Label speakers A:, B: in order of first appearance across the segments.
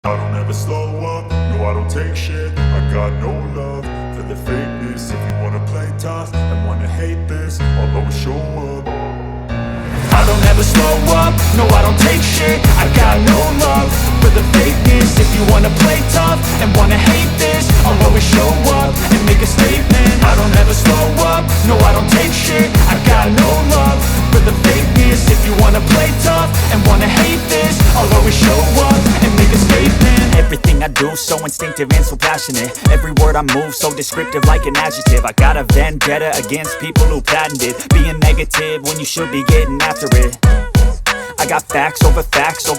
A: I don't ever slow up, no I don't take shit. I got no love for the fakeness. If you wanna play tough and wanna hate this, I'll always show up. I don't ever slow up, no I don't take shit. I got no love for the fakeness. If you wanna play tough and wanna hate this, I'll always show up and make a statement. I don't ever slow up, no I don't take shit. I got no love for the fakeness. If you wanna play tough and wanna hate this, I'll always show up and make a statement. Everything I do so instinctive and so passionate. Every word I move so descriptive like an adjective. I got a vendetta against people who patented being negative when you should be getting after it. I got facts over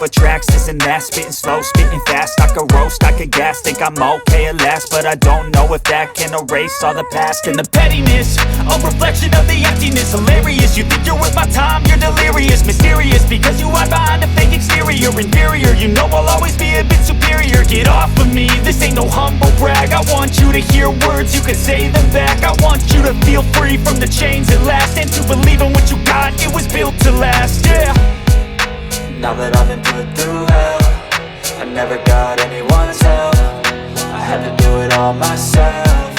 A: tracks, this and that. Spitting slow, spitting fast, I could roast, I could gas. Think I'm okay at last, but I don't know if that can erase all the past. And the pettiness, a reflection of the emptiness. Hilarious, you think you're worth my time, you're delirious. Mysterious, because you hide behind a fake exterior. Inferior, you know I'll always be a bit superior. Get off of me, this ain't no humble brag. I want you to hear words, you can say them back. I want you to feel free from the chains at last, and to believe in what you got, it was built to last, yeah. Now that I've been put through hell, I never got anyone's help. I had to do it all myself.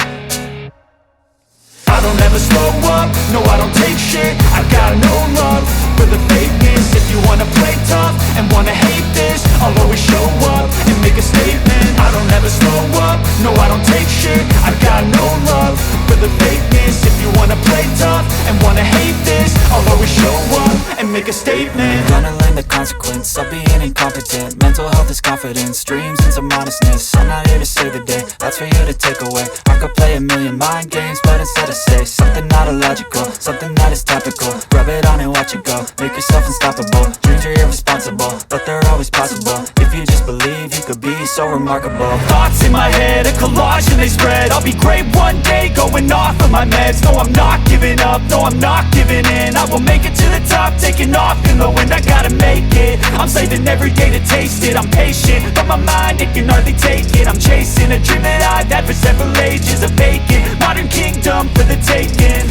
A: I don't ever slow up, no I don't take shit. I got no love for the fakeness. If you wanna play tough and wanna hate this, I'll always show up and make a statement. I don't ever slow up, no I don't take shit. I got no love for the fakeness. If you wanna play tough and wanna hate this, I'll always show up and make a statement. Gonna learn the consequence of being incompetent. Mental health is confidence, dreams and some honestness. I'm not here to save the day, that's for you to take away. I could play a million mind games, but instead I say something not illogical, something that is topical. Rub it on and watch it go, make yourself unstoppable. Dreams are irresponsible, but they're always possible. If you just believe, you could be so remarkable. Thoughts in my head, a collage and they spread. I'll be great one day, going off of my meds. No, I'm not giving up, no, I'm not giving in. I will make it to the top, taking off in the wind. I gotta make it, I'm saving every day to taste it. I'm patient, but my mind, it can hardly take it. I'm chasing a dream that I've had for several ages. A vacant, modern kingdom for the taking.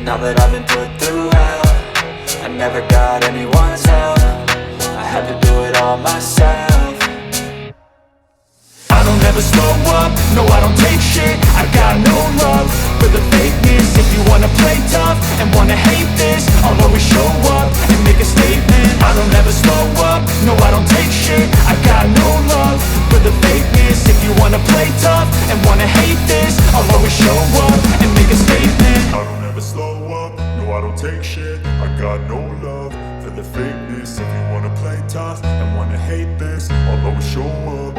A: Now that I've been put through hell, I never got anyone's help. I had to do it all myself. I don't ever slow up, no I don't take shit. I got no love for the fakeness. If you wanna play tough and wanna hate this, I'll always show up and make a statement. I don't ever slow up, no I don't take shit. I got no love for the fakeness. If you wanna play tough and wanna hate this, I'll always show up and make a statement. I don't ever slow up, no I don't take shit. I got no love for the fakeness. If you wanna play tough and wanna hate this, I'll always show up.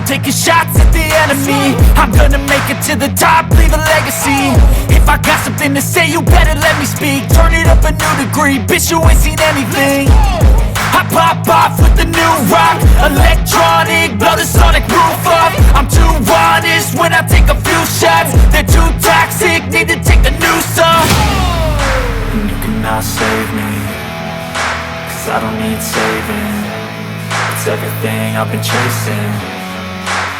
A: Taking shots at the enemy, I'm gonna make it to the top, leave a legacy. If I got something to say, you better let me speak. Turn it up a new degree, bitch, you ain't seen anything. I pop off with the new rock, electronic, blow the sonic roof up. I'm too honest when I take a few shots. They're too toxic, need to take the noose off. And you cannot save me, cause I don't need saving. It's everything I've been chasing,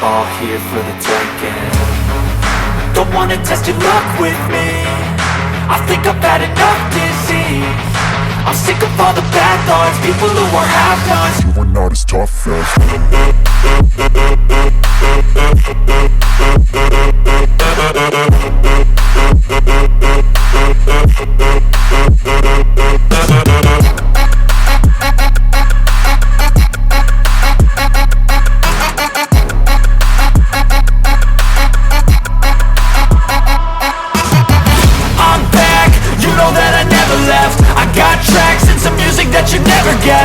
A: all here for the taking. Don't wanna test your luck with me, I think I've had enough disease. I'm sick of all the bad thoughts, people who are half-nots. You were not as tough as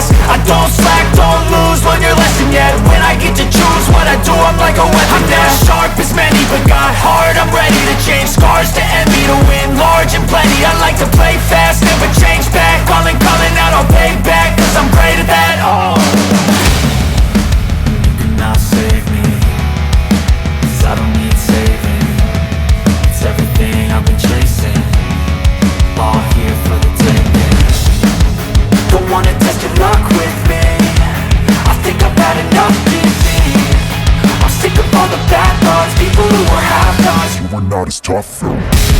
A: I don't slack, don't lose, learn your lesson yet. When I get to choose what I do, I'm like a weapon. I'm not sharp as many, but got hard. I'm ready to change scars to envy, to win large and plenty. I like to play fast, never change back. Calling out, I'll pay back, cause I'm great at that. Oh, you cannot save me, cause I don't need saving. It's everything I've been chasing, all here for the taking. Don't wanna test your luck with is tough though.